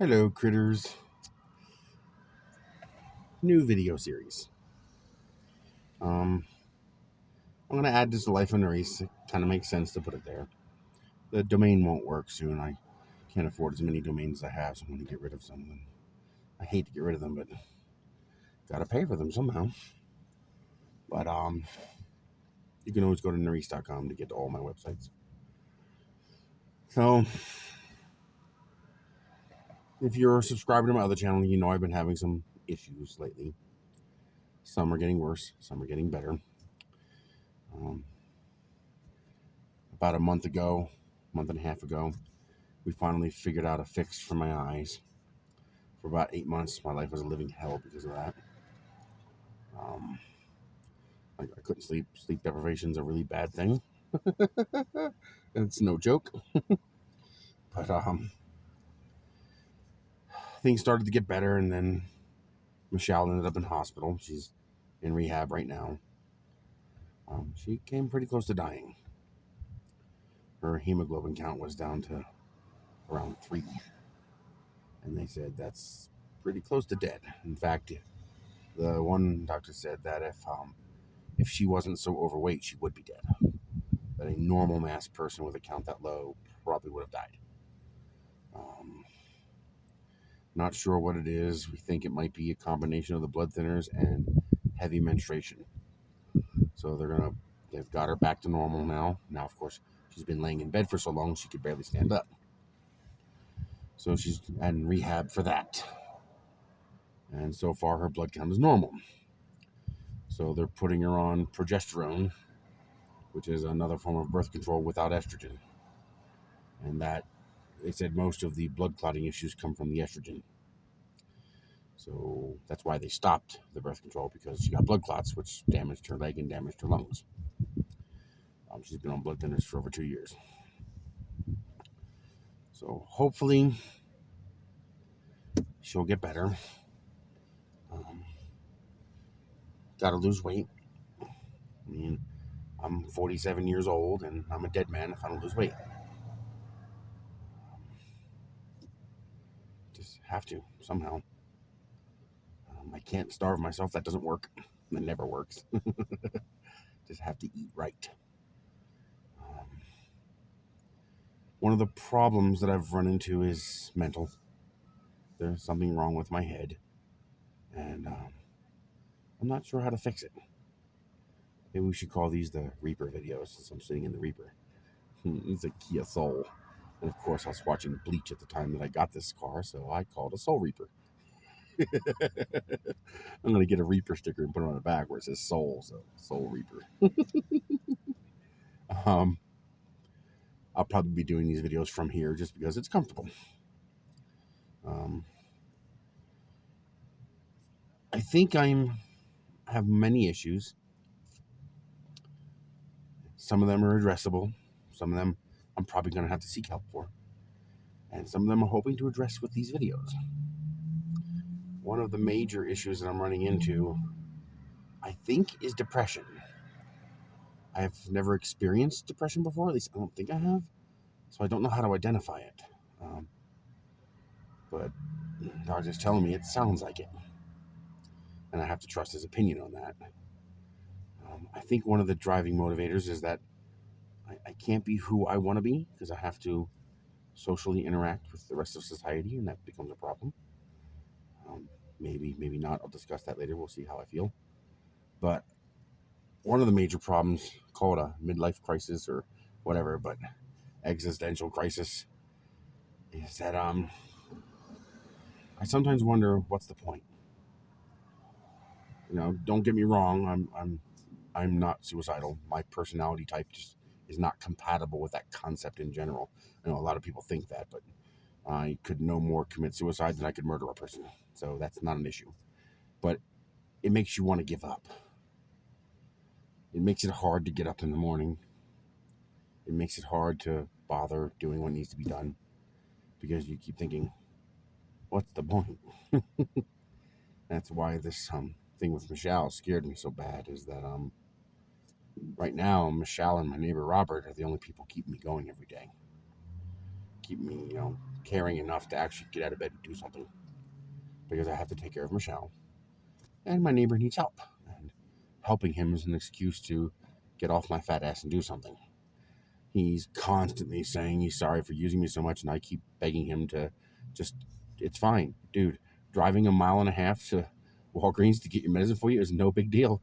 Hello, critters. New video series. Um, I'm going to add this to Life on Race. It kind of makes sense to put it there. The domain won't work soon. I can't afford as many domains as I have, so I'm going to get rid of some of them. I hate to get rid of them, but got to pay for them somehow. But you can always go to Nerisse.com to get to all my websites. So, if you're a subscriber to my other channel, you know I've been having some issues lately. Some are getting worse, some are getting better. About a month and a half ago, we finally figured out a fix for my eyes. For about 8 months, my life was a living hell because of that. I couldn't sleep. Sleep deprivation is a really bad thing. It's no joke. But things started to get better, and then Michelle ended up in hospital. She's in rehab right now. She came pretty close to dying. Her hemoglobin count was down to around 3, and they said that's pretty close to dead. In fact, the one doctor said that if she wasn't so overweight, she would be dead. That a normal mass person with a count that low probably would have died. Not sure what it is. We think it might be a combination of the blood thinners and heavy menstruation. So they've got her back to normal now. Now, of course, she's been laying in bed for so long she could barely stand up. So she's in rehab for that. And so far, her blood count is normal. So they're putting her on progesterone, which is another form of birth control without estrogen. And that, they said most of the blood clotting issues come from the estrogen. So that's why they stopped the birth control, because she got blood clots, which damaged her leg and damaged her lungs. She's been on blood thinners for over 2 years. So hopefully she'll get better. Got to lose weight. I mean, I'm 47 years old and I'm a dead man if I don't lose weight. Just have to somehow. I can't starve myself. That doesn't work. That never works. Just have to eat right. One of the problems that I've run into is mental. There's something wrong with my head, and I'm not sure how to fix it. Maybe we should call these the Reaper videos, since I'm sitting in the Reaper. It's a Kia Soul. And of course, I was watching Bleach at the time that I got this car, so I called it a Soul Reaper. I'm going to get a Reaper sticker and put it on the back where it says Soul, so Soul Reaper. um, I'll probably be doing these videos from here just because it's comfortable. I think I have many issues. Some of them are addressable. Some of them I'm probably going to have to seek help for. And some of them I'm hoping to address with these videos. One of the major issues that I'm running into, I think, is depression. I've never experienced depression before, at least I don't think I have, so I don't know how to identify it. But doctor's telling me it sounds like it, and I have to trust his opinion on that. I think one of the driving motivators is that I can't be who I want to be because I have to socially interact with the rest of society, and that becomes a problem. Maybe not. I'll discuss that later. We'll see how I feel. But one of the major problems, call it a midlife crisis or whatever, but existential crisis, is that I sometimes wonder what's the point. Don't get me wrong. I'm not suicidal. My personality type just is not compatible with that concept in general. I know a lot of people think that, but I could no more commit suicide than I could murder a person. So that's not an issue. But it makes you want to give up. It makes it hard to get up in the morning. It makes it hard to bother doing what needs to be done because you keep thinking, what's the point? That's why this thing with Michelle scared me so bad, is that right now Michelle and my neighbor Robert are the only people keeping me going every day. Keep me, caring enough to actually get out of bed and do something, because I have to take care of Michelle, and my neighbor needs help, and helping him is an excuse to get off my fat ass and do something. He's constantly saying he's sorry for using me so much, and I keep begging him to just, it's fine, dude. Driving a mile and a half to Walgreens to get your medicine for you is no big deal.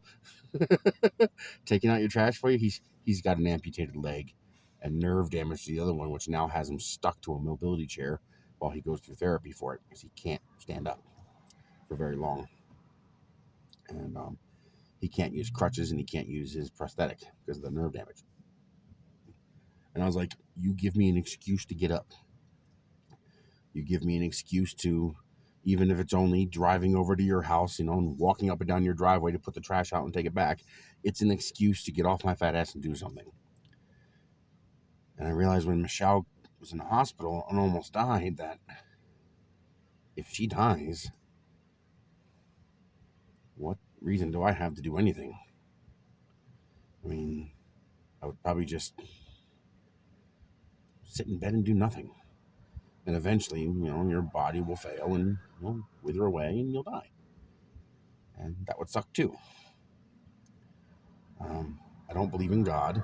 Taking out your trash for you, he's got an amputated leg and nerve damage to the other one, which now has him stuck to a mobility chair while he goes through therapy for it, because he can't stand up for very long. And he can't use crutches, and he can't use his prosthetic because of the nerve damage. And I was like, you give me an excuse to get up. You give me an excuse to, even if it's only driving over to your house, and walking up and down your driveway to put the trash out and take it back. It's an excuse to get off my fat ass and do something. And I realized when Michelle was in the hospital and almost died that if she dies, what reason do I have to do anything? I mean, I would probably just sit in bed and do nothing. And eventually, your body will fail and wither away and you'll die. And that would suck too. I don't believe in God.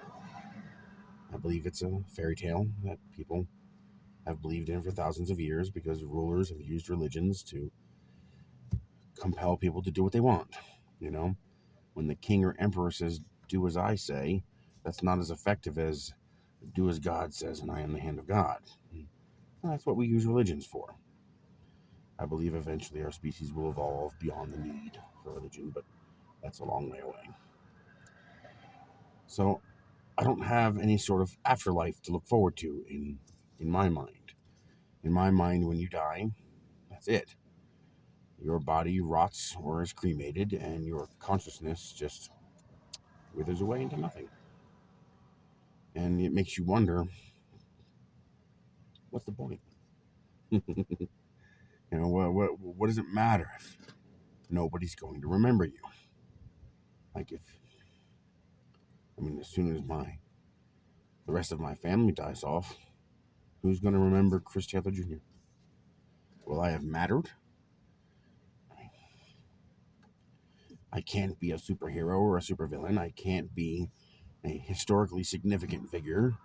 I believe it's a fairy tale that people have believed in for thousands of years because rulers have used religions to compel people to do what they want. When the king or emperor says, do as I say, that's not as effective as do as God says and I am the hand of God. And that's what we use religions for. I believe eventually our species will evolve beyond the need for religion, but that's a long way away. So I don't have any sort of afterlife to look forward to in my mind. In my mind, when you die, that's it. Your body rots or is cremated, and your consciousness just withers away into nothing. And it makes you wonder, what's the point? What does it matter if nobody's going to remember you? Like as soon as the rest of my family dies off, who's going to remember Chris Taylor Jr.? Will I have mattered? I can't be a superhero or a supervillain. I can't be a historically significant figure.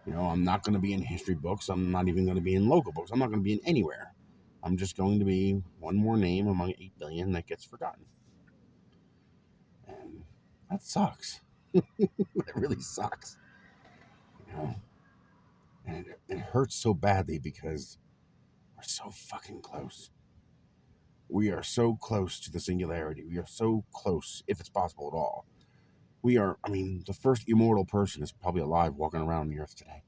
I'm not going to be in history books. I'm not even going to be in local books. I'm not going to be in anywhere. I'm just going to be one more name among 8 billion that gets forgotten. And that sucks. It really sucks. And it hurts so badly because we're so fucking close. We are so close to the singularity. We are so close, if it's possible at all. The first immortal person is probably alive walking around the earth today.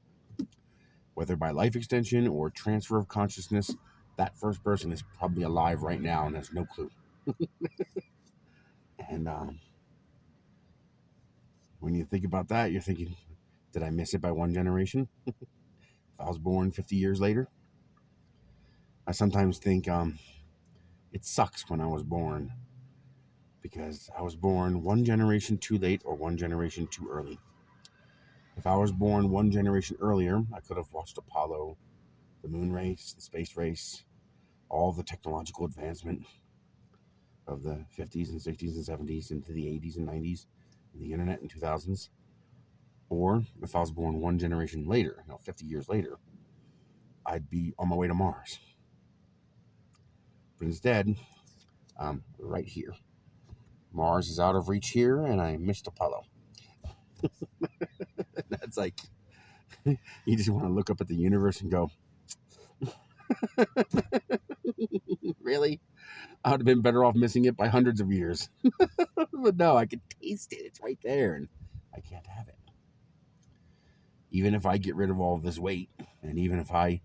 Whether by life extension or transfer of consciousness, that first person is probably alive right now and has no clue. And when you think about that, you're thinking, did I miss it by one generation? If I was born 50 years later? I sometimes think it sucks when I was born, because I was born one generation too late or one generation too early. If I was born one generation earlier, I could have watched Apollo, the moon race, the space race, all the technological advancement of the 50s and 60s and 70s into the 80s and 90s, and the internet in 2000s. Or if I was born one generation later, 50 years later, I'd be on my way to Mars. But instead, I'm right here. Mars is out of reach here, and I missed Apollo. That's like, you just want to look up at the universe and go, really? I would have been better off missing it by hundreds of years. But no, I could taste it. It's right there, and I can't have it. Even if I get rid of all of this weight, and even if I,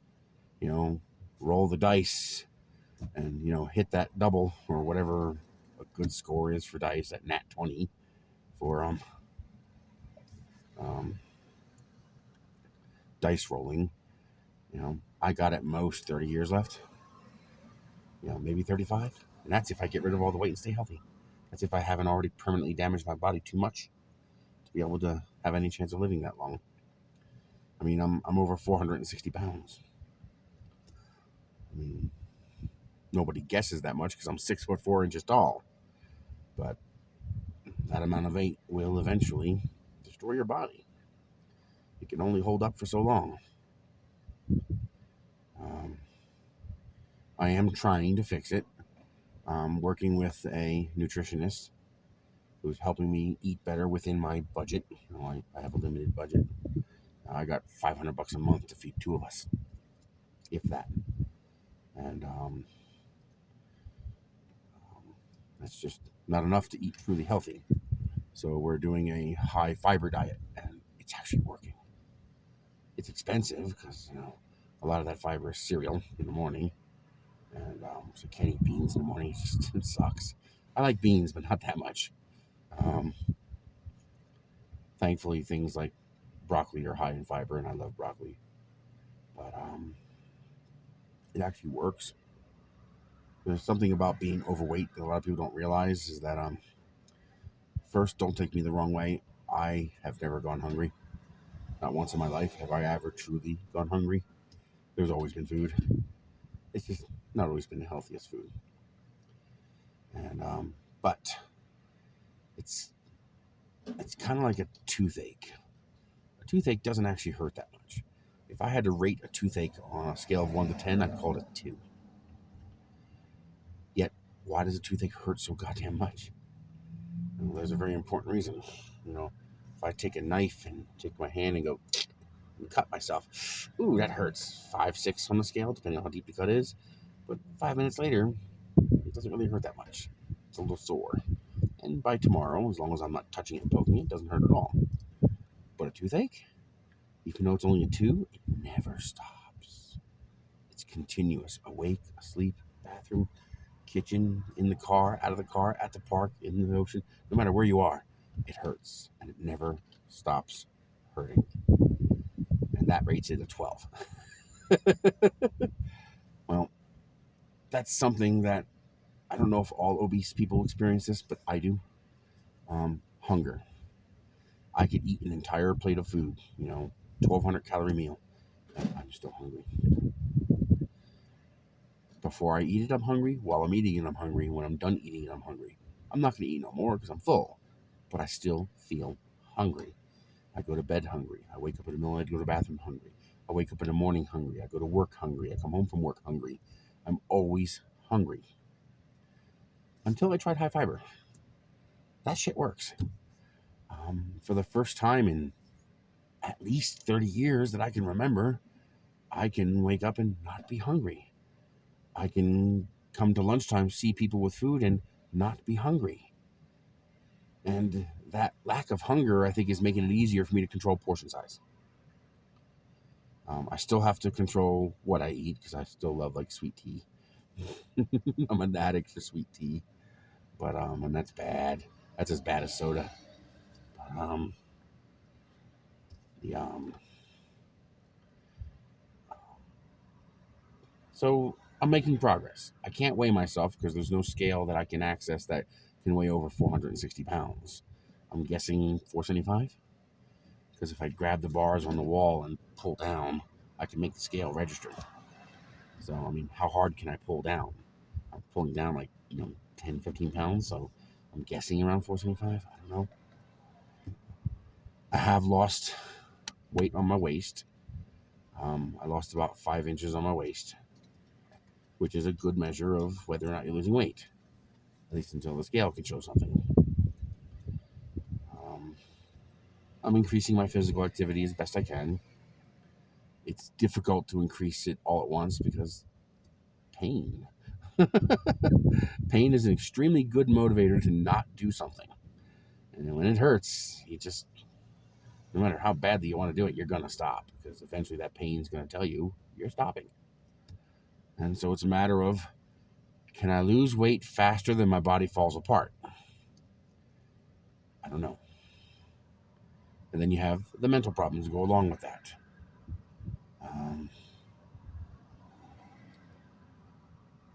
roll the dice and, hit that double or whatever a good score is for dice, at nat 20 for dice rolling, I got at most 30 years left, maybe 35. And that's if I get rid of all the weight and stay healthy. That's if I haven't already permanently damaged my body too much to be able to have any chance of living that long. I'm over 460 pounds. I mean, nobody guesses that much because I'm 6 foot 4 inches tall. But that amount of weight will eventually destroy your body. It can only hold up for so long. Um, I am trying to fix it. Working with a nutritionist who's helping me eat better within my budget. I have a limited budget. I got $500 a month to feed two of us, if that. And that's just not enough to eat truly healthy. So we're doing a high fiber diet, and it's actually working. It's expensive because a lot of that fiber is cereal in the morning, and so I can't eat beans in the morning. It sucks. I like beans, but not that much. Um, Thankfully, things like broccoli are high in fiber, and I love broccoli. But it actually works. There's something about being overweight that a lot of people don't realize is that first, don't take me the wrong way. I have never gone hungry. Not once in my life have I ever truly gone hungry. There's always been food. It's just not always been the healthiest food. And but it's kind of like a toothache. A toothache doesn't actually hurt that much. If I had to rate a toothache on a scale of 1 to 10, I'd call it a 2. Yet, why does a toothache hurt so goddamn much? Well, there's a very important reason. If I take a knife and take my hand and go and cut myself, ooh, that hurts. 5, 6 on the scale, depending on how deep the cut is. But 5 minutes later, it doesn't really hurt that much. It's a little sore. And by tomorrow, as long as I'm not touching it and poking it, it doesn't hurt at all. But a toothache, even though it's only a 2, it never stops. It's continuous. Awake, asleep, bathroom, kitchen, in the car, out of the car, at the park, in the ocean. No matter where you are, it hurts. And it never stops hurting. And that rates it a 12. Well, that's something that I don't know if all obese people experience this, but I do. Hunger. I could eat an entire plate of food, 1,200 calorie meal, and I'm still hungry. Before I eat it, I'm hungry. While I'm eating it, I'm hungry. When I'm done eating it, I'm hungry. I'm not going to eat no more because I'm full, but I still feel hungry. I go to bed hungry. I wake up in the middle of the night to go to the bathroom hungry. I wake up in the morning hungry. I go to work hungry. I come home from work hungry. I'm always hungry. Until I tried high fiber. That shit works. For the first time in at least 30 years that I can remember, I can wake up and not be hungry. I can come to lunchtime, see people with food, and not be hungry. And that lack of hunger, I think, is making it easier for me to control portion size. I still have to control what I eat because I still love like sweet tea. I'm an addict for sweet tea, but and that's bad. That's as bad as soda. But the so I'm making progress. I can't weigh myself because there's no scale that I can access that can weigh over 460 pounds. I'm guessing 475 because if I grab the bars on the wall and pull down, I can make the scale register. So, I mean, how hard can I pull down? I'm pulling down like, 10, 15 pounds. So I'm guessing around 475. I don't know. I have lost weight on my waist. I lost about 5 inches on my waist, which is a good measure of whether or not you're losing weight, at least until the scale can show something. Um, I'm increasing my physical activity as best I can. It's difficult to increase it all at once because pain. Pain is an extremely good motivator to not do something. And when it hurts, no matter how badly you want to do it, you're going to stop because eventually that pain is going to tell you you're stopping. And so it's a matter of, can I lose weight faster than my body falls apart? I don't know. And then you have the mental problems that go along with that.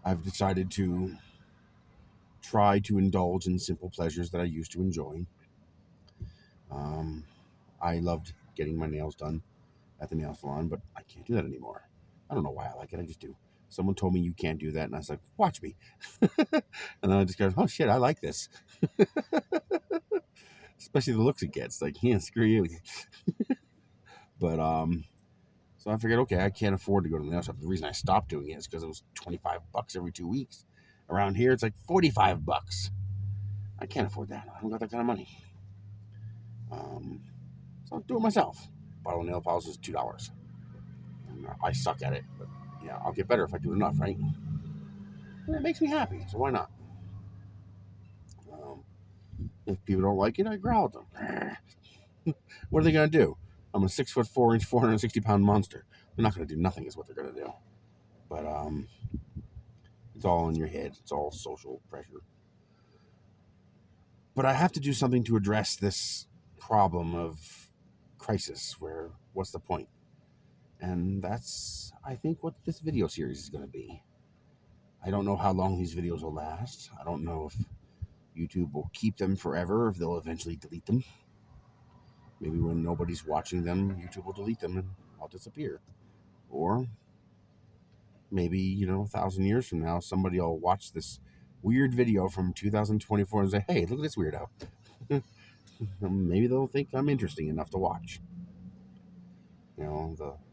I've decided to try to indulge in simple pleasures that I used to enjoy. I loved getting my nails done at the nail salon, but I can't do that anymore. I don't know why I like it. I just do. Someone told me you can't do that, and I was like, watch me. And then I just go, oh shit, I like this. Especially the looks it gets. Like, yeah, screw you. But so I figured, okay, I can't afford to go to the nail shop. The reason I stopped doing it is because it was $25 every 2 weeks. Around here, it's like $45. I can't afford that. I don't got that kind of money. So I'll do it myself. Bottle of nail polish is $2. I suck at it, but yeah, I'll get better if I do enough, right? And it makes me happy, so why not? Um, if people don't like it, I growl at them. What are they gonna do? I'm a 6'4" 460-pound monster. They're not gonna do nothing, is what they're gonna do. But it's all in your head. It's all social pressure. But I have to do something to address this problem of crisis. Where what's the point? And that's, I think, what this video series is going to be. I don't know how long these videos will last. I don't know if YouTube will keep them forever, if they'll eventually delete them. Maybe when nobody's watching them, YouTube will delete them and I'll disappear. Or maybe, 1,000 years from now, somebody will watch this weird video from 2024 and say, hey, look at this weirdo. Maybe they'll think I'm interesting enough to watch.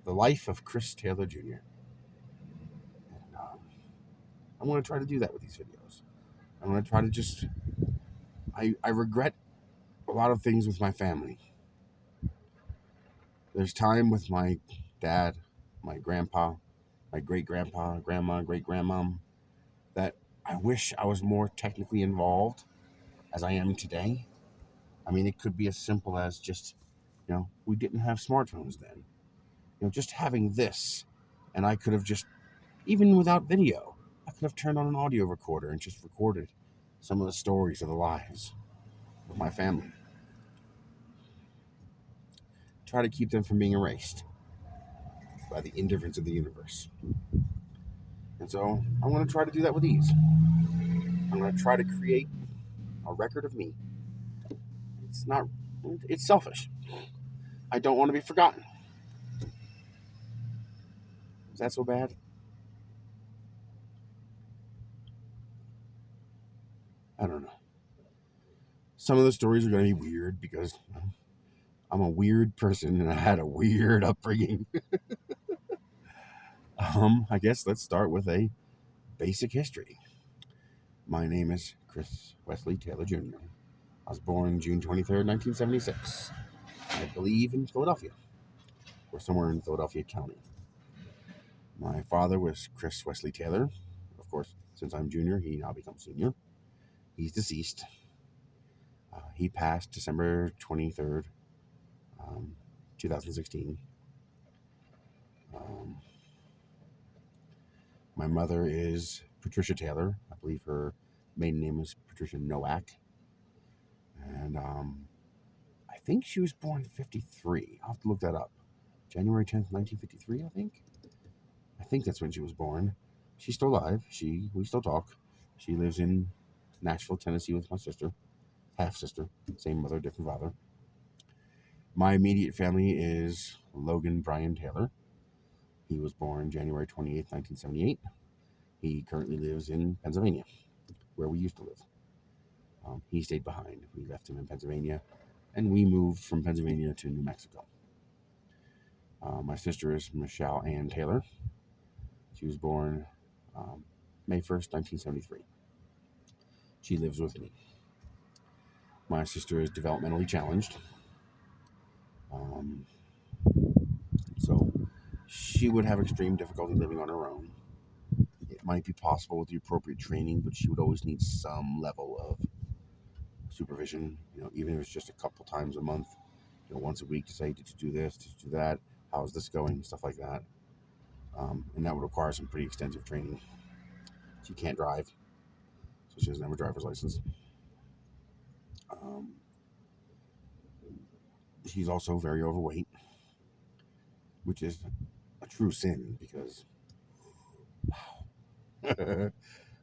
The life of Chris Taylor Jr. And, I'm going to try to do that with these videos. I'm going to try to just... I regret a lot of things with my family. There's time with my dad, my grandpa, my great-grandpa, grandma, great-grandmom, that I wish I was more technically involved as I am today. I mean, it could be as simple as just, we didn't have smartphones then. Just having this, and I could have just, even without video, I could have turned on an audio recorder and just recorded some of the stories of the lives of my family. Try to keep them from being erased by the indifference of the universe. And so I'm going to try to do that with these. I'm going to try to create a record of me. It's selfish. I don't want to be forgotten. Is that so bad? I don't know. Some of the stories are going to be weird because I'm a weird person and I had a weird upbringing. I guess let's start with a basic history. My name is Chris Wesley Taylor Jr. I was born June 23rd, 1976. I believe in Philadelphia, or somewhere in Philadelphia County. My father was Chris Wesley Taylor. Of course, since I'm junior, he now becomes senior. He's deceased. He passed December 23rd, 2016. My mother is Patricia Taylor. I believe her maiden name was Patricia Nowak. And I think she was born in 53. I'll have to look that up. January 10th, 1953, I think. I think that's when she was born. She's still alive. We still talk. She lives in Nashville, Tennessee with my sister. Half-sister. Same mother, different father. My immediate family is Logan Brian Taylor. He was born January 28th, 1978. He currently lives in Pennsylvania, where we used to live. He stayed behind. We left him in Pennsylvania, and we moved from Pennsylvania to New Mexico. My sister is Michelle Ann Taylor. She was born May 1st, 1973. She lives with me. My sister is developmentally challenged. So she would have extreme difficulty living on her own. It might be possible with the appropriate training, but she would always need some level of supervision, even if it's just a couple times a month, once a week to say, did you do this, did you do that, how's this going, stuff like that. And that would require some pretty extensive training. She can't drive, so she doesn't have a driver's license. She's also very overweight, which is a true sin because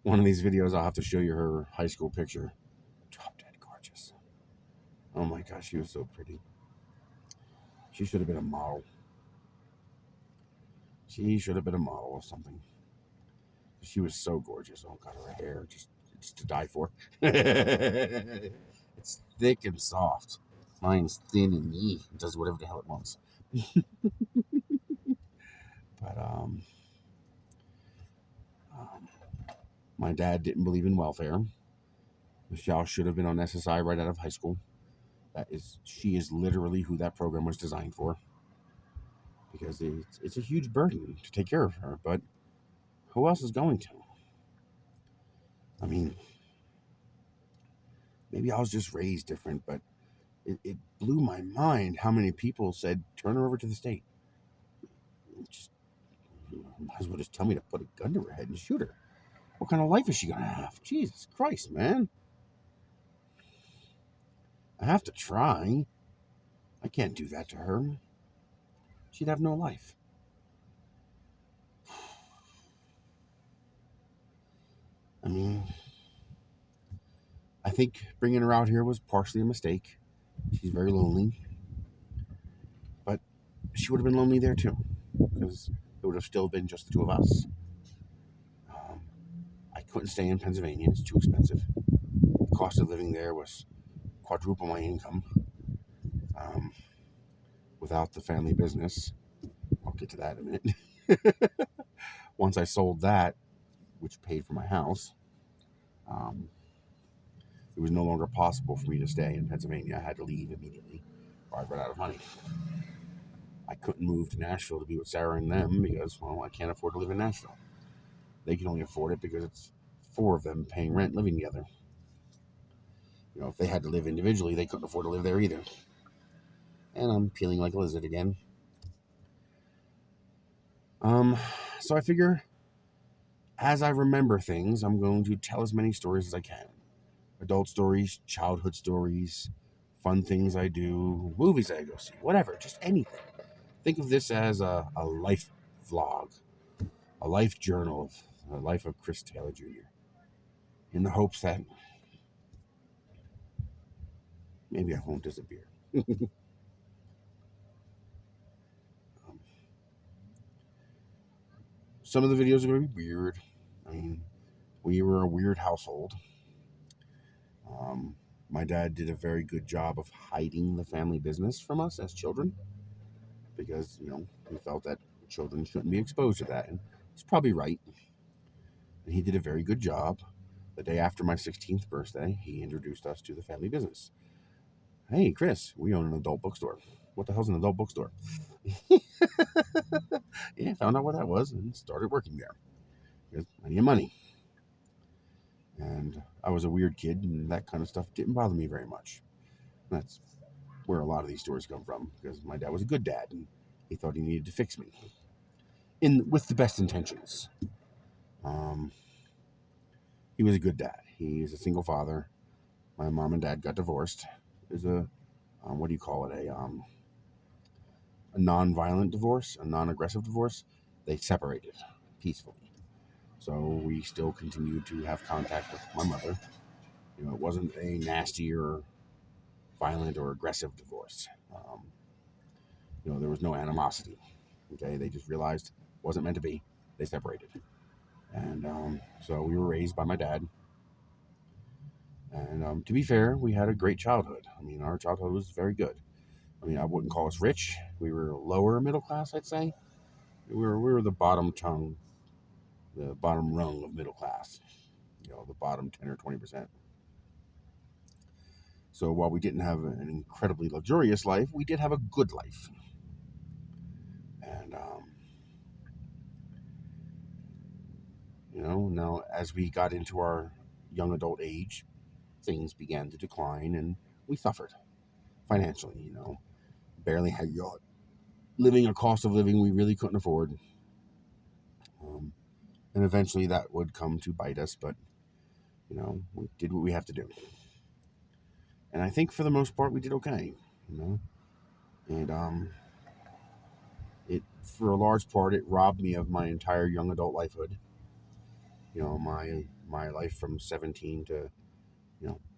one of these videos I'll have to show you her high school picture. Drop dead gorgeous. Oh my gosh, she was so pretty. She should have been a model. She should have been a model or something. She was so gorgeous. Oh God, her hair just to die for. It's thick and soft. Mine's thin and it does whatever the hell it wants. But um, my dad didn't believe in welfare. Michelle should have been on SSI right out of high school. She is literally who that program was designed for, because it's a huge burden to take care of her. But who else is going to? I mean, maybe I was just raised different, but it blew my mind how many people said, turn her over to the state. Just, might as well just tell me to put a gun to her head and shoot her. What kind of life is she going to have? Jesus Christ, man. I have to try. I can't do that to her. She'd have no life. I mean, I think bringing her out here was partially a mistake. She's very lonely. But she would have been lonely there too, because it would have still been just the two of us. I couldn't stay in Pennsylvania. It's too expensive. The cost of living there was quadruple my income. Um, Without the family business. I'll get to that in a minute. Once I sold that, which paid for my house, um, it was no longer possible for me to stay in Pennsylvania. I had to leave immediately, or I'd run out of money. I couldn't move to Nashville to be with Sarah and them because, well, I can't afford to live in Nashville. They can only afford it because it's four of them paying rent living together. If they had to live individually, they couldn't afford to live there either. And I'm peeling like a lizard again. So I figure, as I remember things, I'm going to tell as many stories as I can. Adult stories, childhood stories, fun things I do, movies I go see, whatever, just anything. Think of this as a life vlog, a life journal of the life of Chris Taylor Jr., in the hopes that maybe I won't disappear. Some of the videos are going to be weird. I mean, we were a weird household. My dad did a very good job of hiding the family business from us as children, because, he felt that children shouldn't be exposed to that. And he's probably right. And he did a very good job. The day after my 16th birthday, he introduced us to the family business. Hey, Chris, we own an adult bookstore. What the hell's an adult bookstore? Yeah, found out what that was and started working there. Because I needed money. And I was a weird kid, and that kind of stuff didn't bother me very much. That's where a lot of these stories come from, because my dad was a good dad, and he thought he needed to fix me, with the best intentions. He was a good dad. He's a single father. My mom and dad got divorced. It was what do you call it? A non-violent divorce, a non-aggressive divorce. They separated peacefully. So we still continue to have contact with my mother. It wasn't a nasty or violent or aggressive divorce. There was no animosity. Okay, they just realized it wasn't meant to be. They separated, and so we were raised by my dad. And to be fair, we had a great childhood. I mean, our childhood was very good. I mean, I wouldn't call us rich. We were lower middle class, I'd say. We were the bottom tongue, the bottom rung of middle class. The bottom 10 or 20%. So while we didn't have an incredibly luxurious life, we did have a good life. And now as we got into our young adult age, things began to decline, and we suffered financially. Barely had living a cost of living we really couldn't afford. And eventually that would come to bite us, but we did what we have to do. And I think for the most part we did okay. And it, for a large part, it robbed me of my entire young adult lifehood. My life from 17 to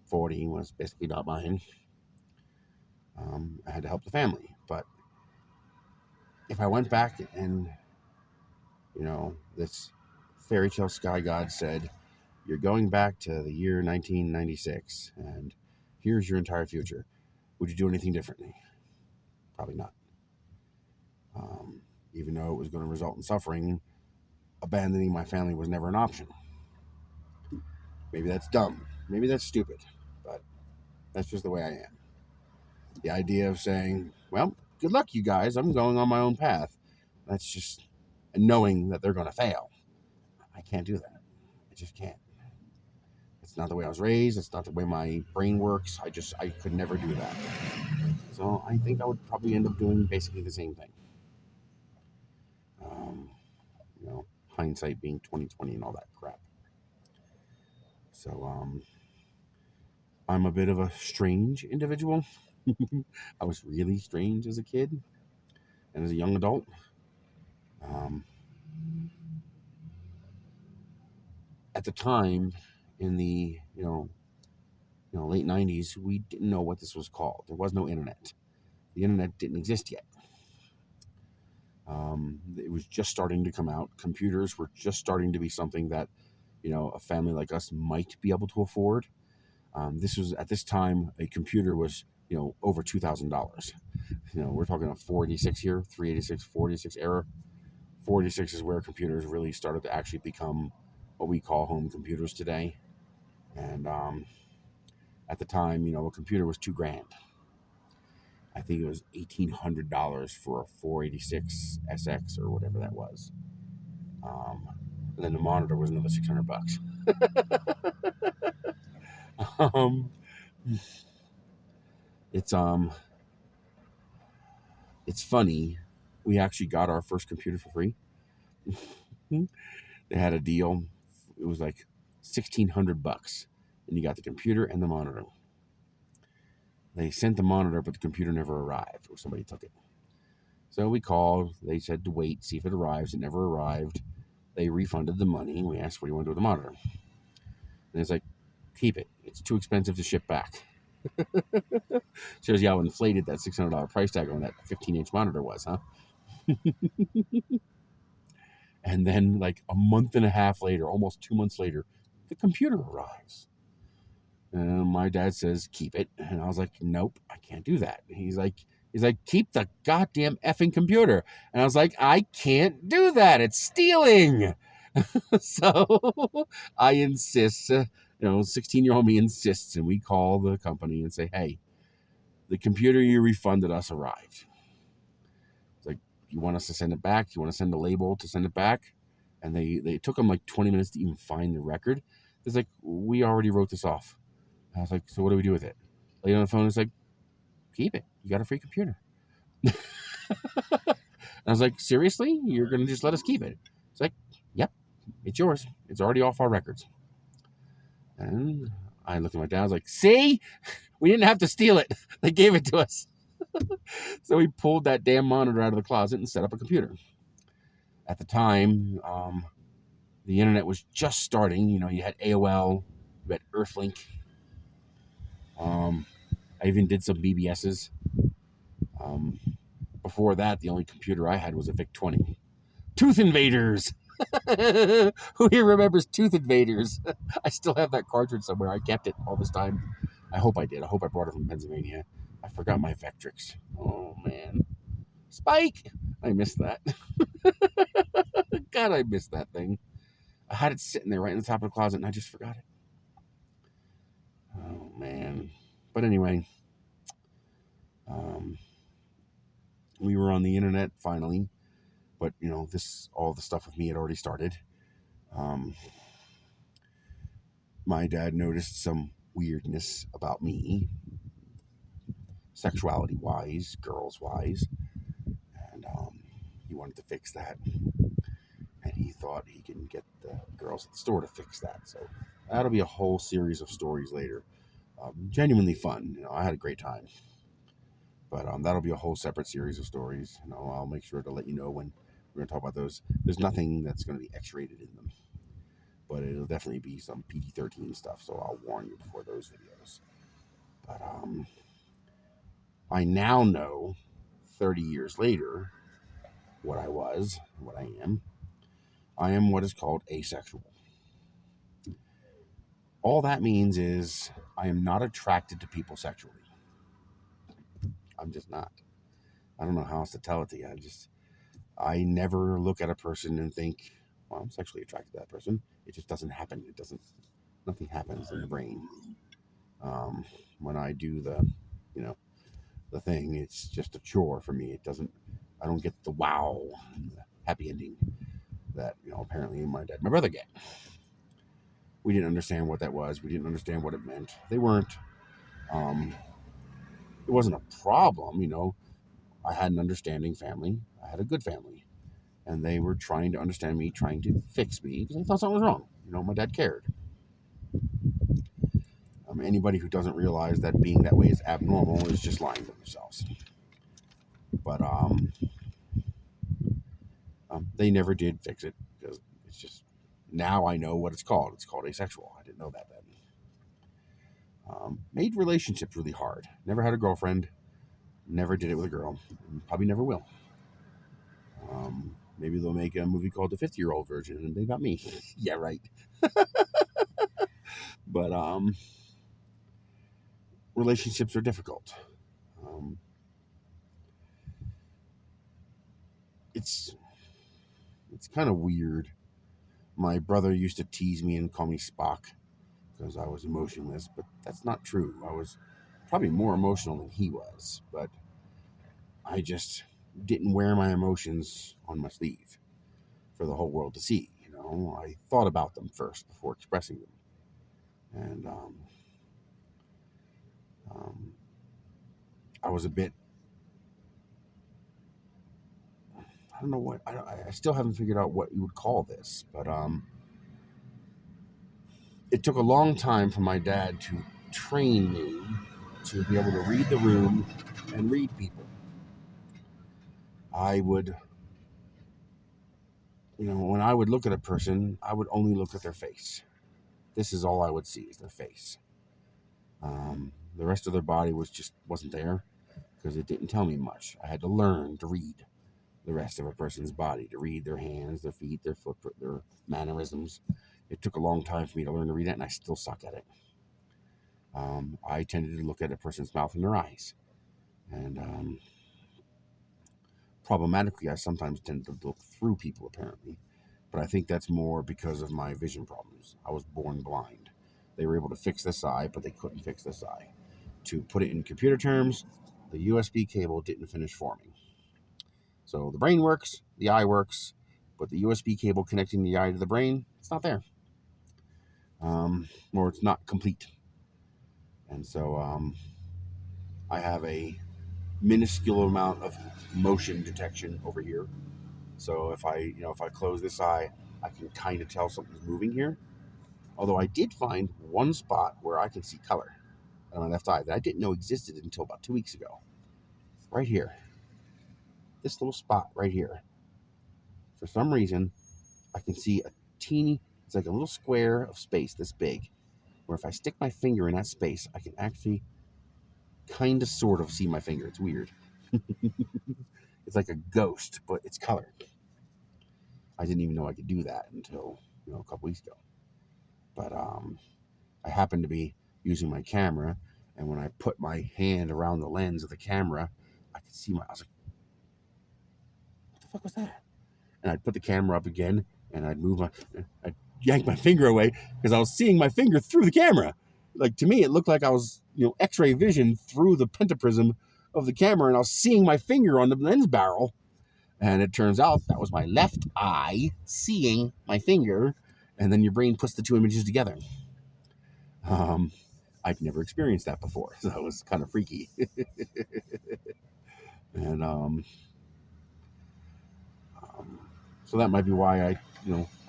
40 was basically not mine. I had to help the family, but if I went back and this fairy tale sky god said, "You're going back to the year 1996, and here's your entire future. Would you do anything differently?" Probably not. Even though it was going to result in suffering, abandoning my family was never an option. Maybe that's dumb. Maybe that's stupid. But that's just the way I am. The idea of saying, well, good luck, you guys. I'm going on my own path. That's just knowing that they're going to fail. I can't do that. I just can't. It's not the way I was raised. It's not the way my brain works. I could never do that. So I think I would probably end up doing basically the same thing. Um, hindsight being 2020 and all that crap. So I'm a bit of a strange individual. I was really strange as a kid and as a young adult. Um, at the time, in the late '90s, we didn't know what this was called. There was no internet. The internet didn't exist yet. It was just starting to come out. Computers were just starting to be something that a family like us might be able to afford. This was at this time a computer was over $2,000. We're talking a 486 here, 386, 486 era. 486 is where computers really started to actually become what we call home computers today. And at the time, a computer was $2,000. I think it was $1,800 for a 486 SX or whatever that was. And then the monitor was another $600. um, it's it's funny. We actually got our first computer for free. They had a deal. It was like $1,600, and you got the computer and the monitor. They sent the monitor, but the computer never arrived, or somebody took it. So we called. They said to wait, see if it arrives. It never arrived. They refunded the money. We asked, "What do you want to do with the monitor?" And it's like, "Keep it. It's too expensive to ship back." Shows you how inflated that $600 price tag on that 15-inch monitor was, huh? And then, like a month and a half later, almost 2 months later, the computer arrives. And my dad says, "Keep it." And I was like, "Nope, I can't do that." He's like, "Keep the goddamn effing computer." And I was like, "I can't do that. It's stealing." So I insist, 16-year-old me insists, and we call the company and say, "Hey, the computer you refunded us arrived." It's like, "You want us to send it back? You want to send a label to send it back?" And they took them like 20 minutes to even find the record. It's like, "We already wrote this off." I was like, "So what do we do with it?" Lady on the phone is like, "Keep it. You got a free computer." I was like, "Seriously? You're going to just let us keep it?" It's like, "Yep, it's yours. It's already off our records." And I looked at my dad. I was like, "See? We didn't have to steal it. They gave it to us." So we pulled that damn monitor out of the closet and set up a computer. At the time, the internet was just starting. You had AOL, you had Earthlink. I even did some BBSs. Um, Before that, the only computer I had was a VIC 20. Tooth Invaders! Who here remembers Tooth Invaders? I still have that cartridge somewhere. I kept it all this time. I hope I did. I hope I brought it from Pennsylvania. I forgot my Vectrix. Oh, man. Spike! I missed that. God, I missed that thing. I had it sitting there right in the top of the closet, and I just forgot it. Oh, man. But anyway, we were on the internet finally. But, all the stuff with me had already started. My dad noticed some weirdness about me, sexuality wise, girls wise, and he wanted to fix that. And he thought he can get the girls at the store to fix that. So that'll be a whole series of stories later. Genuinely fun. I had a great time. But that'll be a whole separate series of stories. I'll make sure to let you know when we're going to talk about those. There's nothing that's going to be X-rated in them, but it'll definitely be some PG-13 stuff. So I'll warn you before those videos. But I now know, 30 years later, what I was, what I am. I am what is called asexual. All that means is I am not attracted to people sexually. I'm just not. I don't know how else to tell it to you. I never look at a person and think, well, I'm sexually attracted to that person. It just doesn't happen. Nothing happens in the brain. Um, when I do you know, the thing, it's just a chore for me. I don't get the wow, the happy ending that, apparently my dad and my brother get. We didn't understand what that was. We didn't understand what it meant. Um, it wasn't a problem, I had an understanding family. I had a good family. And they were trying to understand me, trying to fix me because they thought something was wrong. My dad cared. Anybody who doesn't realize that being that way is abnormal is just lying to themselves. But they never did fix it because it's just now I know what it's called. It's called asexual. I didn't know that then. Made relationships really hard. Never had a girlfriend. Never did it with a girl. Probably never will. Maybe they'll make a movie called The 50-Year-Old Virgin and they got me. Yeah, right. But relationships are difficult. Um, it's it's kind of weird. My brother used to tease me and call me Spock because I was emotionless, but that's not true. I was probably more emotional than he was, but I just didn't wear my emotions on my sleeve for the whole world to see. I thought about them first before expressing them, and um, I was a bit. I don't know what I still haven't figured out what you would call this, but it took a long time for my dad to train me to be able to read the room and read people. I would, when I would look at a person, I would only look at their face. This is all I would see is their face. The rest of their body wasn't there because it didn't tell me much. I had to learn to read the rest of a person's body, to read their hands, their feet, their footprint, their mannerisms. It took a long time for me to learn to read that, and I still suck at it. I tended to look at a person's mouth and their eyes. And problematically, I sometimes tend to look through people, apparently. But I think that's more because of my vision problems. I was born blind. They were able to fix this eye, but they couldn't fix this eye. To put it in computer terms, the USB cable didn't finish forming. So the brain works, the eye works, but the USB cable connecting the eye to the brain, it's not there. Or it's not complete. And so I have a minuscule amount of motion detection over here. So if I close this eye, I can kind of tell something's moving here. Although I did find one spot where I can see color on my left eye that I didn't know existed until about 2 weeks ago. Right here. This little spot right here. For some reason, I can see it's like a little square of space this big, where if I stick my finger in that space, I can actually kind of sort of see my finger. It's weird. It's like a ghost, but it's colored. I didn't even know I could do that until a couple weeks ago. But I happened to be using my camera, and when I put my hand around the lens of the camera, I could see I was like, what the fuck was that? And I'd put the camera up again, and I'd yank my finger away because I was seeing my finger through the camera. Like, to me, it looked like I was, X-ray vision through the pentaprism of the camera, and I was seeing my finger on the lens barrel. And it turns out that was my left eye seeing my finger, and then your brain puts the two images together. I'd never experienced that before, so that was kind of freaky. And so that might be why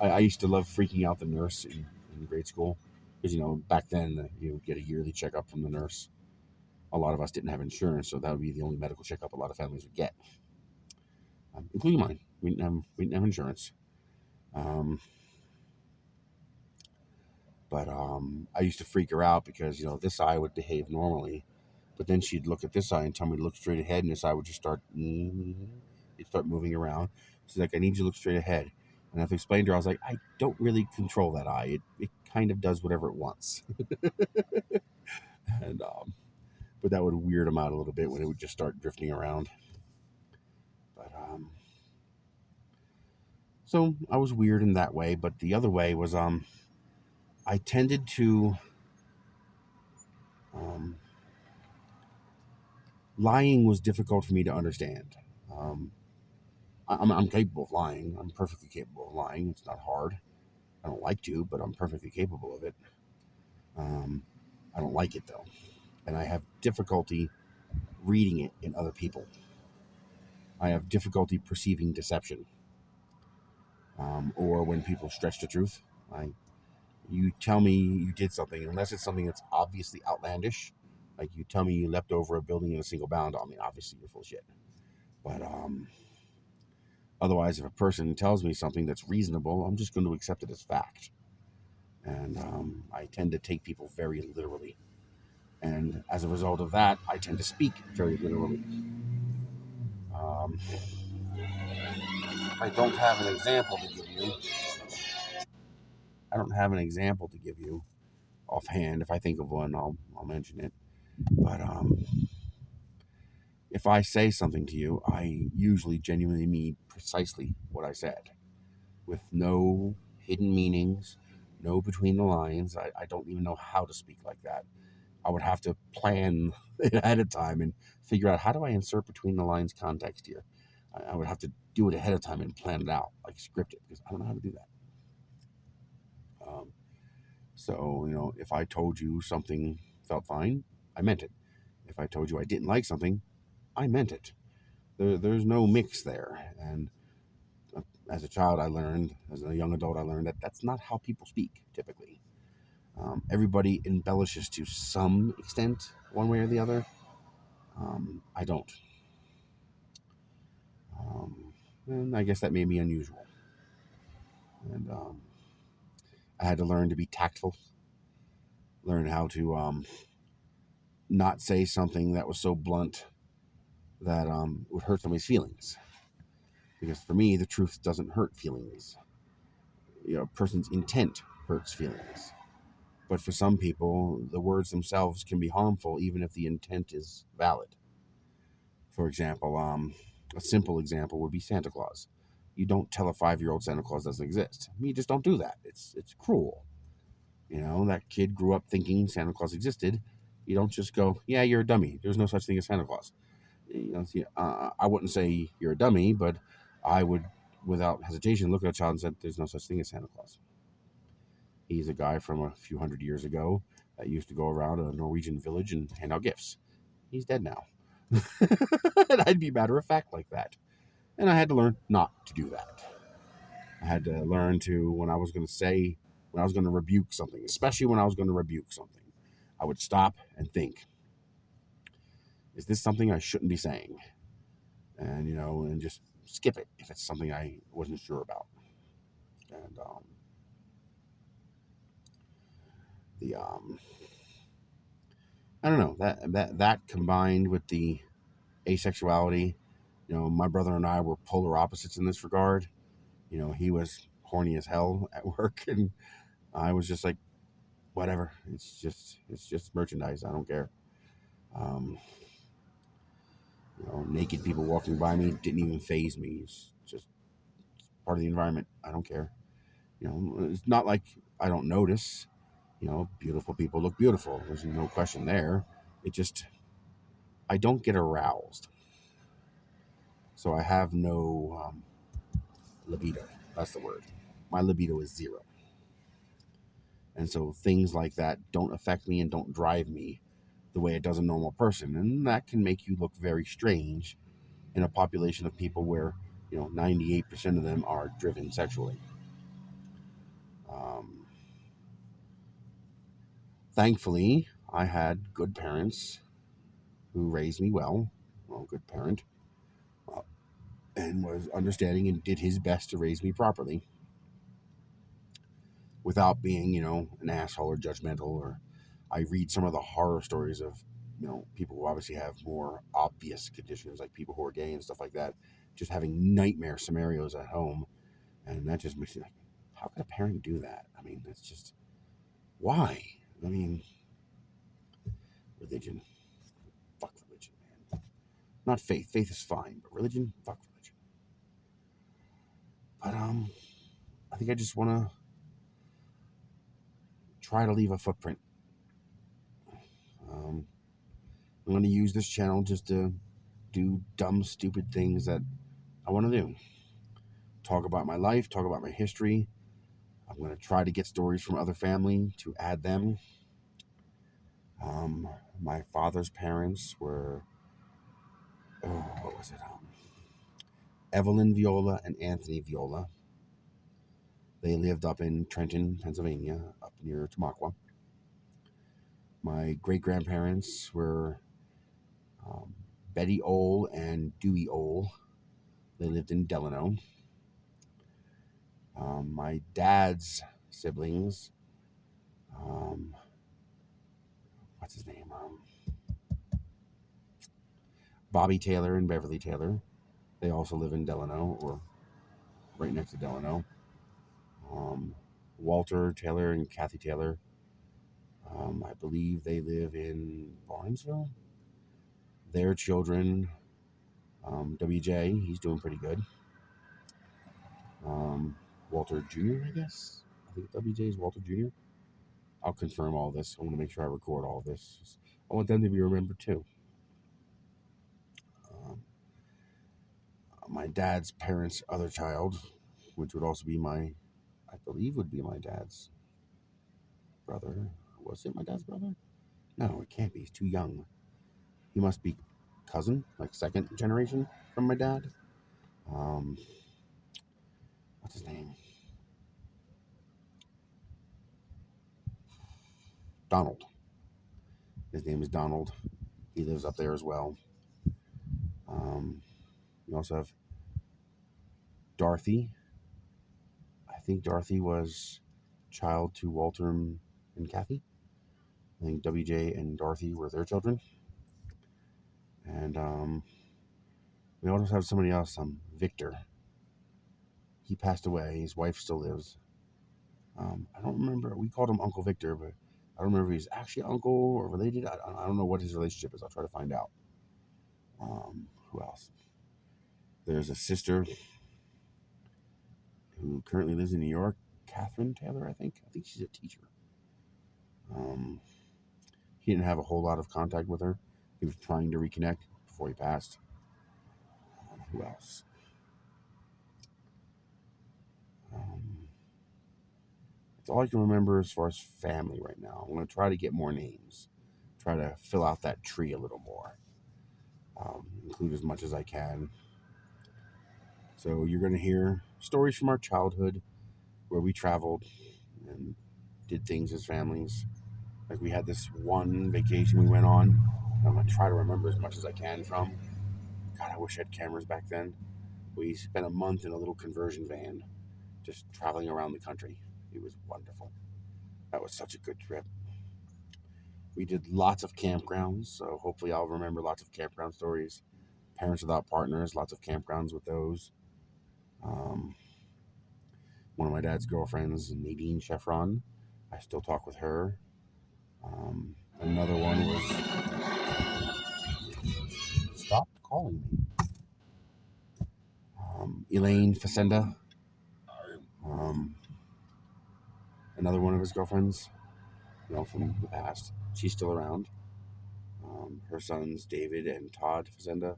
I used to love freaking out the nurse in grade school, because back then you would get a yearly checkup from the nurse. A lot of us didn't have insurance, so that would be the only medical checkup a lot of families would get, including mine. We didn't have insurance. But I used to freak her out because this eye would behave normally, but then she'd look at this eye and tell me to look straight ahead, and this eye would just start it'd start moving around. She's like, I need you to look straight ahead. And I have to explain to her, I was like, I don't really control that eye. It kind of does whatever it wants. And but that would weird him out a little bit when it would just start drifting around. But so I was weird in that way. But the other way was I tended to um, lying was difficult for me to understand. Um, I'm capable of lying. I'm perfectly capable of lying. It's not hard. I don't like to, but I'm perfectly capable of it. Um, I don't like it though, and I have difficulty reading it in other people. I have difficulty perceiving deception, or when people stretch the truth. I You tell me you did something, unless it's something that's obviously outlandish. Like you tell me you leapt over a building in a single bound. I mean, obviously you're full of shit. But otherwise, if a person tells me something that's reasonable, I'm just going to accept it as fact. And I tend to take people very literally. And as a result of that, I tend to speak very literally. Um, I don't have an example to give you. I don't have an example to give you offhand. If I think of one, I'll mention it. But if I say something to you, I usually genuinely mean precisely what I said, with no hidden meanings, no between the lines. I don't even know how to speak like that. I would have to plan it ahead of time and figure out, how do I insert between the lines context here. I would have to do it ahead of time and plan it out, like script it, because I don't know how to do that. So, if I told you something felt fine, I meant it. If I told you I didn't like something, I meant it. There's no mix there. And as a child, I learned, as a young adult, I learned that that's not how people speak typically. Everybody embellishes to some extent, one way or the other. I don't. And I guess that made me unusual. And I had to learn to be tactful, learn how to not say something that was so blunt that would hurt somebody's feelings. Because for me, the truth doesn't hurt feelings. A person's intent hurts feelings. But for some people, the words themselves can be harmful even if the intent is valid. For example, a simple example would be Santa Claus. You don't tell a 5-year-old Santa Claus doesn't exist. You just don't do that. It's cruel. That kid grew up thinking Santa Claus existed. You don't just go, yeah, you're a dummy. There's no such thing as Santa Claus. I wouldn't say you're a dummy, but I would, without hesitation, look at a child and say, there's no such thing as Santa Claus. He's a guy from a few hundred years ago that used to go around a Norwegian village and hand out gifts. He's dead now. And I'd be matter of fact like that. And I had to learn not to do that. I had to learn to, when I was going to rebuke something, especially when I was going to rebuke something, I would stop and think, is this something I shouldn't be saying? And just skip it if it's something I wasn't sure about. And the I don't know, that combined with the asexuality. My brother and I were polar opposites in this regard. He was horny as hell at work, and I was just like, whatever. It's just merchandise. I don't care. Um, naked people walking by me didn't even faze me. It's just part of the environment. I don't care. It's not like I don't notice. Beautiful people look beautiful. There's no question there. It just, I don't get aroused. So I have no libido. That's the word. My libido is zero. And so things like that don't affect me and don't drive me the way it does a normal person. And that can make you look very strange in a population of people where, 98% of them are driven sexually. Um, Thankfully, I had good parents who raised me well. Well, good parent. uh, and was understanding and did his best to raise me properly without being, an asshole or judgmental. Or I read some of the horror stories of, people who obviously have more obvious conditions, like people who are gay and stuff like that, just having nightmare scenarios at home. And that just makes me like, how could a parent do that? I mean, that's just, why? I mean, religion, fuck religion, man. Not faith. Faith is fine, but religion, fuck religion. But I think I just want to try to leave a footprint. Um, I'm going to use this channel just to do dumb, stupid things that I want to do. Talk about my life, talk about my history. I'm going to try to get stories from other family to add them. My father's parents were, what was it? Evelyn Viola and Anthony Viola. They lived up in Trenton, Pennsylvania, up near Tamaqua. My great grandparents were Betty Ole and Dewey Ole. They lived in Delano. My dad's siblings, what's his name? Bobby Taylor and Beverly Taylor. They also live in Delano, or right next to Delano. Walter Taylor and Kathy Taylor. I believe they live in Barnesville. Their children, WJ, he's doing pretty good. Walter Jr., I guess. I think WJ is Walter Jr. I'll confirm all this. I want to make sure I record all this. I want them to be remembered too. Um, my dad's parents' other child, which would also be I believe would be my dad's brother. Was it my dad's brother? No, it can't be. He's too young. He must be cousin, like second generation from my dad. Um, what's his name? Donald. His name is Donald. He lives up there as well. We also have Dorothy. I think Dorothy was child to Walter and Kathy. I think WJ and Dorothy were their children. And we also have somebody else, Victor. He passed away. His wife still lives. I don't remember. We called him Uncle Victor, but I don't remember if he's actually uncle or related. I don't know what his relationship is. I'll try to find out. Who else? There's a sister who currently lives in New York, Catherine Taylor, I think. I think she's a teacher. He didn't have a whole lot of contact with her. He was trying to reconnect before he passed. Who else? That's all I can remember as far as family right now. I'm going to try to get more names. Try to fill out that tree a little more. Include as much as I can. So you're going to hear stories from our childhood where we traveled and did things as families. Like we had this one vacation we went on. I'm going to try to remember as much as I can from. God, I wish I had cameras back then. We spent a month in a little conversion van just traveling around the country. It was wonderful. That was such a good trip. We did lots of campgrounds, so hopefully I'll remember lots of campground stories. Parents Without Partners, lots of campgrounds with those. Um, one of my dad's girlfriends, Nadine Chevron, I still talk with her. Another one was, stop calling me. Elaine Facenda, um, another one of his girlfriends, from the past. She's still around. Her sons, David and Todd Facenda.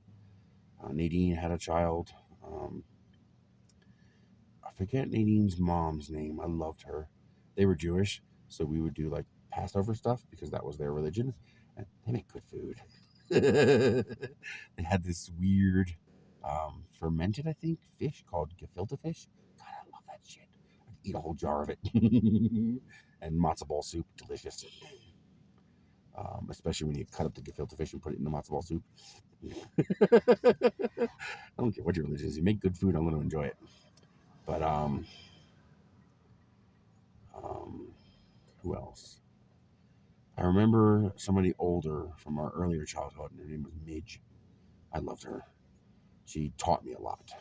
Nadine had a child. I forget Nadine's mom's name. I loved her. They were Jewish, so we would do like Passover stuff because that was their religion. And they make good food. They had this weird fermented, I think, fish called gefilte fish. God, I love that shit. I'd eat a whole jar of it. And matzo ball soup, delicious. Especially when you cut up the gefilte fish and put it in the matzo ball soup. I don't care what your religion is. You make good food, I'm going to enjoy it. But who else? I remember somebody older from our earlier childhood, and her name was Midge. I loved her. She taught me a lot.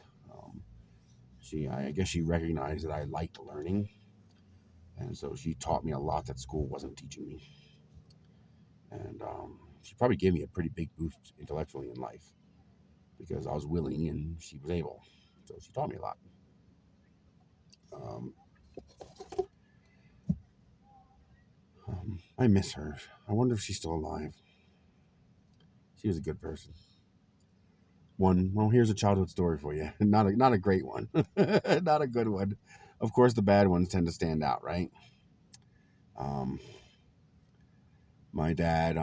I guess she recognized that I liked learning, and so she taught me a lot that school wasn't teaching me. And she probably gave me a pretty big boost intellectually in life because I was willing and she was able. So she taught me a lot. Um, I miss her. I wonder if she's still alive. She was a good person. Well, here's a childhood story for you. Not a great one. Not a good one. Of course, the bad ones tend to stand out, right? Um, my dad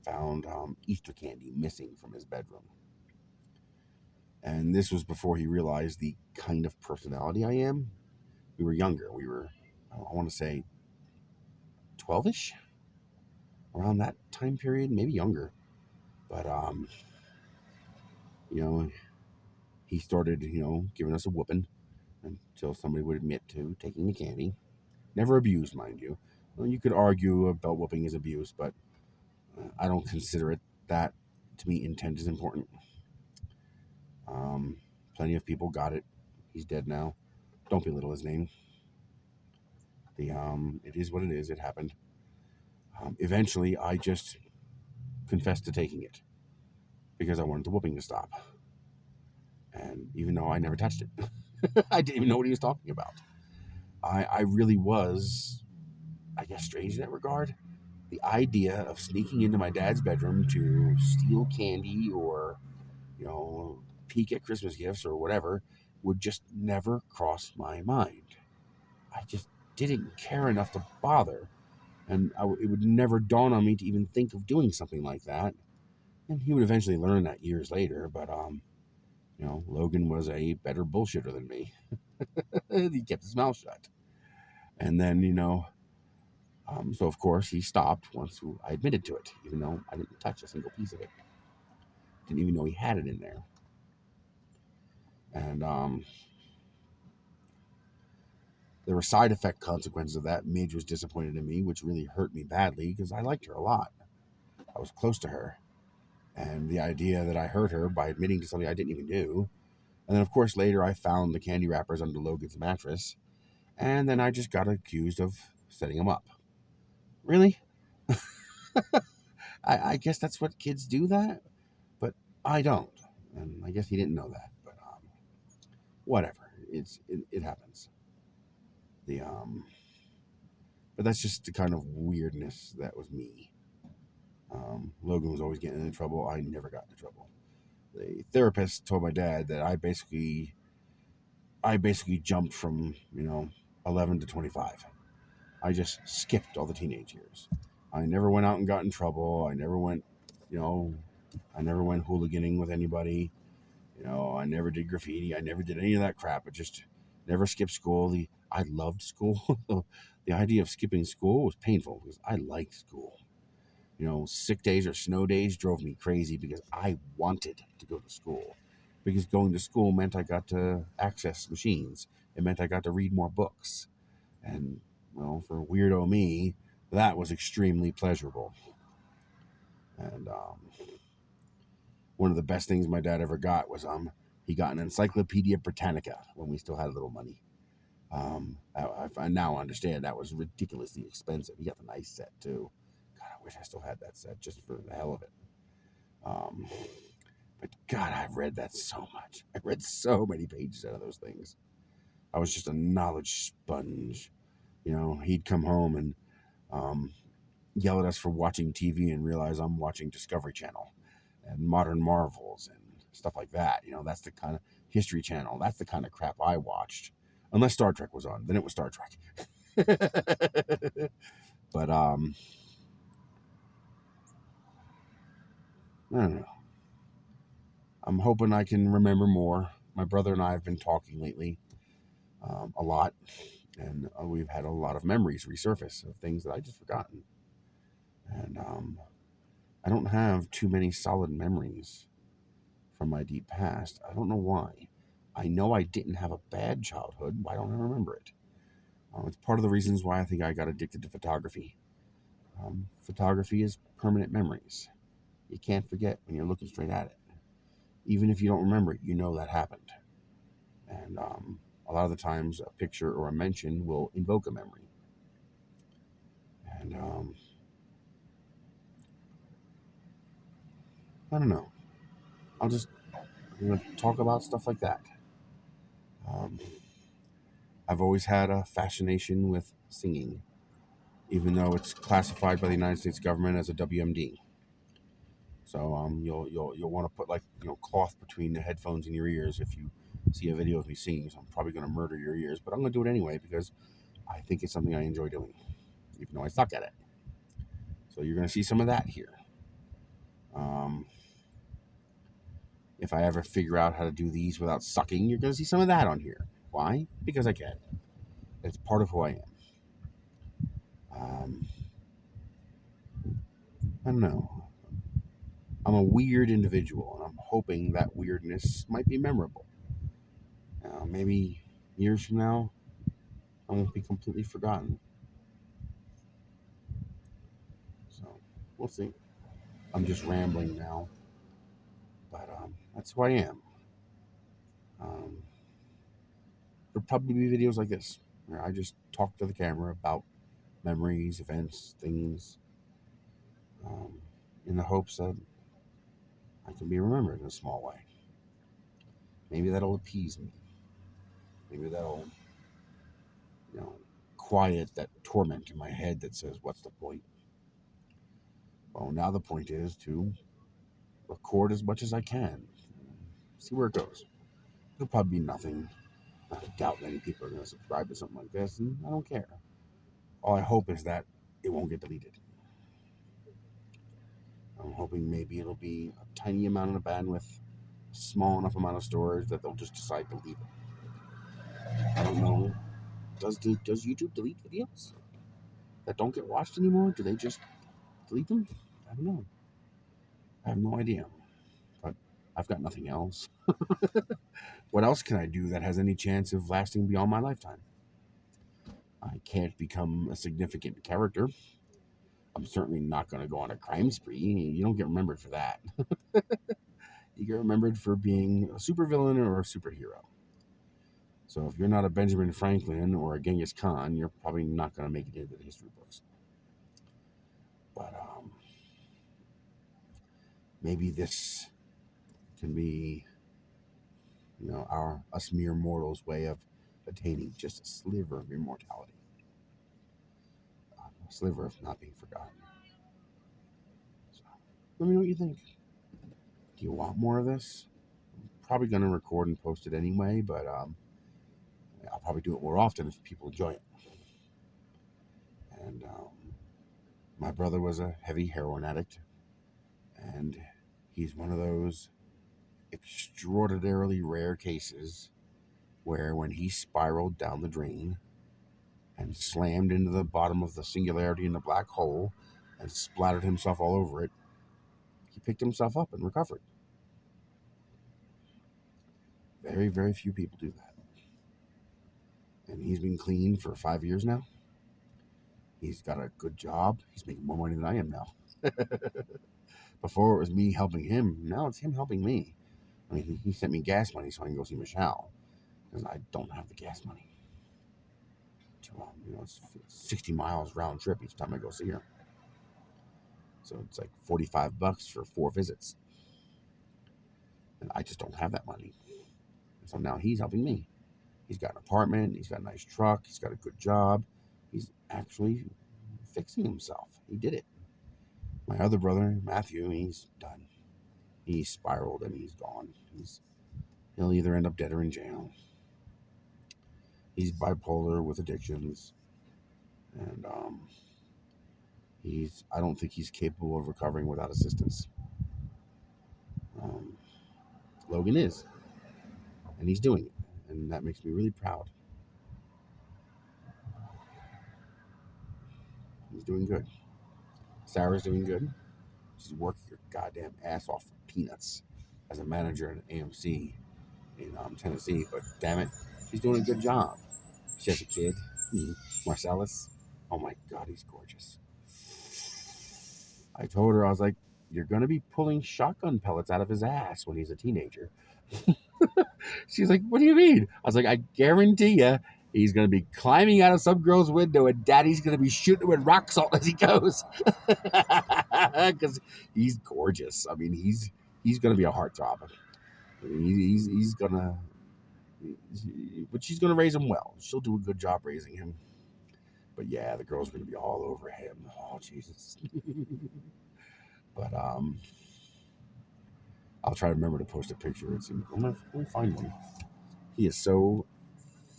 found Easter candy missing from his bedroom, and this was before he realized the kind of personality I am. We were younger. We were, I want to say, 12ish, around that time period, maybe younger. But you know, he started, giving us a whooping until somebody would admit to taking the candy. Never abused, mind you. Well, you could argue a belt whooping is abuse, but I don't consider it that. To me, intent is important. Um, Plenty of people got it. He's dead now. Don't belittle his name. It is what it is. It happened. Eventually, I just confessed to taking it because I wanted the whooping to stop. And even though I never touched it, I didn't even know what he was talking about. I really was, I guess, strange in that regard. The idea of sneaking into my dad's bedroom to steal candy or, you know, peek at Christmas gifts or whatever would just never cross my mind. I just didn't care enough to bother. And it would never dawn on me to even think of doing something like that. And he would eventually learn that years later. But, Logan was a better bullshitter than me. He kept his mouth shut. And then, so of course he stopped once I admitted to it, even though I didn't touch a single piece of it. Didn't even know he had it in there. And there were side effect consequences of that. Midge was disappointed in me, which really hurt me badly because I liked her a lot. I was close to her. And the idea that I hurt her by admitting to something I didn't even do. And then, of course, later I found the candy wrappers under Logan's mattress. And then I just got accused of setting him up. Really? I guess that's what kids do that, but I don't. And I guess he didn't know that. But whatever. It happens. The But that's just the kind of weirdness that was me. Logan was always getting into trouble. I never got into trouble. The therapist told my dad that I basically jumped from 11 to 25. I just skipped all the teenage years. I never went out and got in trouble. You know, I never went hooliganing with anybody. I never did graffiti. I never did any of that crap. I just never skipped school. I loved school. The idea of skipping school was painful because I liked school. Sick days or snow days drove me crazy because I wanted to go to school. Because going to school meant I got to access machines. It meant I got to read more books. And, well, for weirdo me, that was extremely pleasurable. And one of the best things my dad ever got was he got an Encyclopedia Britannica when we still had a little money. I now understand that was ridiculously expensive. He got the nice set too. God, I wish I still had that set just for the hell of it. Um, but God, I've read that so much. I read so many pages out of those things. I was just a knowledge sponge. He'd come home and um, yell at us for watching TV and realize I'm watching Discovery Channel and Modern Marvels and stuff like that. That's the kind of History Channel. That's the kind of crap I watched. Unless Star Trek was on, then it was Star Trek. But I don't know. I'm hoping I can remember more. My brother and I have been talking lately a lot, and we've had a lot of memories resurface of things that I just forgotten. And I don't have too many solid memories from my deep past. I don't know why. I know I didn't have a bad childhood. Why don't I remember it? It's part of the reasons why I think I got addicted to photography. Photography is permanent memories. You can't forget when you're looking straight at it. Even if you don't remember it, you know that happened. And a lot of the times, a picture or a mention will invoke a memory. And I don't know. I'm going to talk about stuff like that. Um, I've always had a fascination with singing, even though it's classified by the United States government as a WMD. So you'll want to put like cloth between the headphones and your ears if you see a video of me singing. So I'm probably going to murder your ears, but I'm going to do it anyway because I think it's something I enjoy doing, even though I suck at it. So you're going to see some of that here. Um, if I ever figure out how to do these without sucking, you're going to see some of that on here. Why? Because I can. It's part of who I am. Um, I don't know. I'm a weird individual, and I'm hoping that weirdness might be memorable. Maybe years from now, I won't be completely forgotten. So we'll see. I'm just rambling now, but that's who I am. Um, there'll probably be videos like this where I just talk to the camera about memories, events, things, um, in the hopes that I can be remembered in a small way. Maybe that'll appease me. Maybe that'll, you know, quiet that torment in my head that says, "What's the point?" Well, now the point is to record as much as I can, see where it goes. It'll probably be nothing. I doubt many people are going to subscribe to something like this, and I don't care. All I hope is that it won't get deleted. I'm hoping maybe it'll be a tiny amount of bandwidth, a small enough amount of storage that they'll just decide to leave it. I don't know. Does YouTube delete videos that don't get watched anymore? Do they just delete them? I don't know. I have no idea. But I've got nothing else. What else can I do that has any chance of lasting beyond my lifetime? I can't become a significant character. I'm certainly not going to go on a crime spree. You don't get remembered for that. You get remembered for being a supervillain or a superhero. So if you're not a Benjamin Franklin or a Genghis Khan, you're probably not going to make it into the history books. But maybe this can be, our us mere mortals' way of attaining just a sliver of immortality, a sliver of not being forgotten. So, let me know what you think. Do you want more of this? I'm probably going to record and post it anyway, but I'll probably do it more often if people enjoy it. And my brother was a heavy heroin addict, and he's one of those extraordinarily rare cases where when he spiraled down the drain and slammed into the bottom of the singularity in the black hole and splattered himself all over it, he picked himself up and recovered. Very, very few people do that. And he's been clean for 5 years now. He's got a good job. He's making more money than I am now. Before it was me helping him. Now it's him helping me. I mean, he sent me gas money so I can go see Michelle because I don't have the gas money. It's 60 miles round trip each time I go see her. So it's like $45 for 4 visits. And I just don't have that money. So now he's helping me. He's got an apartment. He's got a nice truck. He's got a good job. He's actually fixing himself. He did it. My other brother, Matthew, he's done. He's spiraled and he's gone. He'll either end up dead or in jail. He's bipolar with addictions. And I don't think he's capable of recovering without assistance. Um, Logan is. And he's doing it. And that makes me really proud. He's doing good. Sarah's doing good. She's working her goddamn ass off for peanuts as a manager at AMC in Tennessee. But damn it, she's doing a good job. She has a kid, Marcellus. Oh my God, he's gorgeous. I told her, I was like, you're going to be pulling shotgun pellets out of his ass when he's a teenager. She's like, what do you mean? I was like, I guarantee you, he's gonna be climbing out of some girl's window, and Daddy's gonna be shooting with rock salt as he goes, because he's gorgeous. I mean, he's gonna be a heartthrob. I mean, he's gonna, but she's gonna raise him well. She'll do a good job raising him. But yeah, the girl's gonna be all over him. Oh Jesus. But I'll try to remember to post a picture. I'm gonna find one. He is so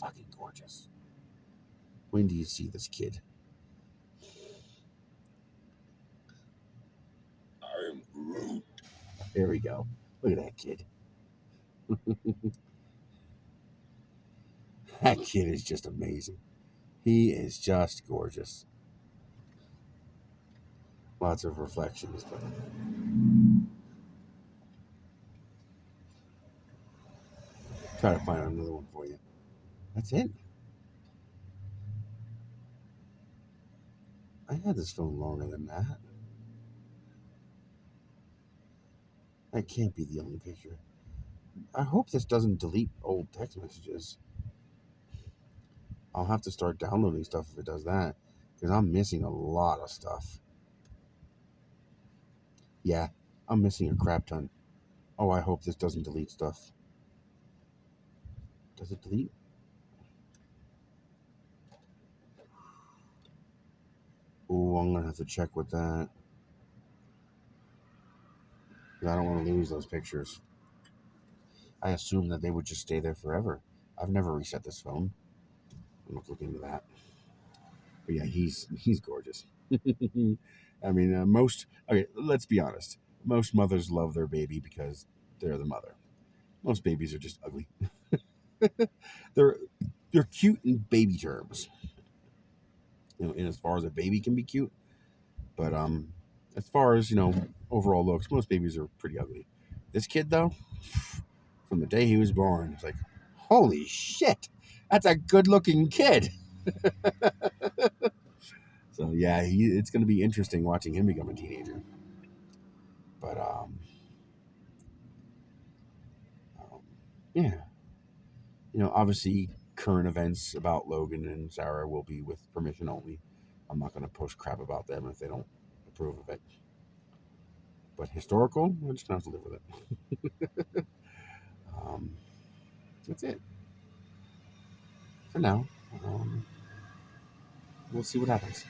fucking gorgeous. When do you see this kid? There we go. Look at that kid. That kid is just amazing. He is just gorgeous. Lots of reflections, but try to find another one for you. That's it. I had this phone longer than that. That can't be the only picture. I hope this doesn't delete old text messages. I'll have to start downloading stuff if it does that, because I'm missing a lot of stuff. Yeah, I'm missing a crap ton. Oh, I hope this doesn't delete stuff. Does it delete? Oh, I'm gonna have to check with that. I don't want to lose those pictures. I assume that they would just stay there forever. I've never reset this phone. I'm not looking into that. But yeah, he's gorgeous. I mean, most. Okay, let's be honest. Most mothers love their baby because they're the mother. Most babies are just ugly. they're they're cute in baby terms. In as far as a baby can be cute, but as far as overall looks, most babies are pretty ugly. This kid though, from the day he was born, it's like, holy shit, that's a good-looking kid. So yeah, it's going to be interesting watching him become a teenager. But um, yeah, obviously current events about Logan and Sarah will be with permission only. I'm not going to post crap about them if they don't approve of it. But historical, we're just going to have to live with it. um, that's it for now. We'll see what happens.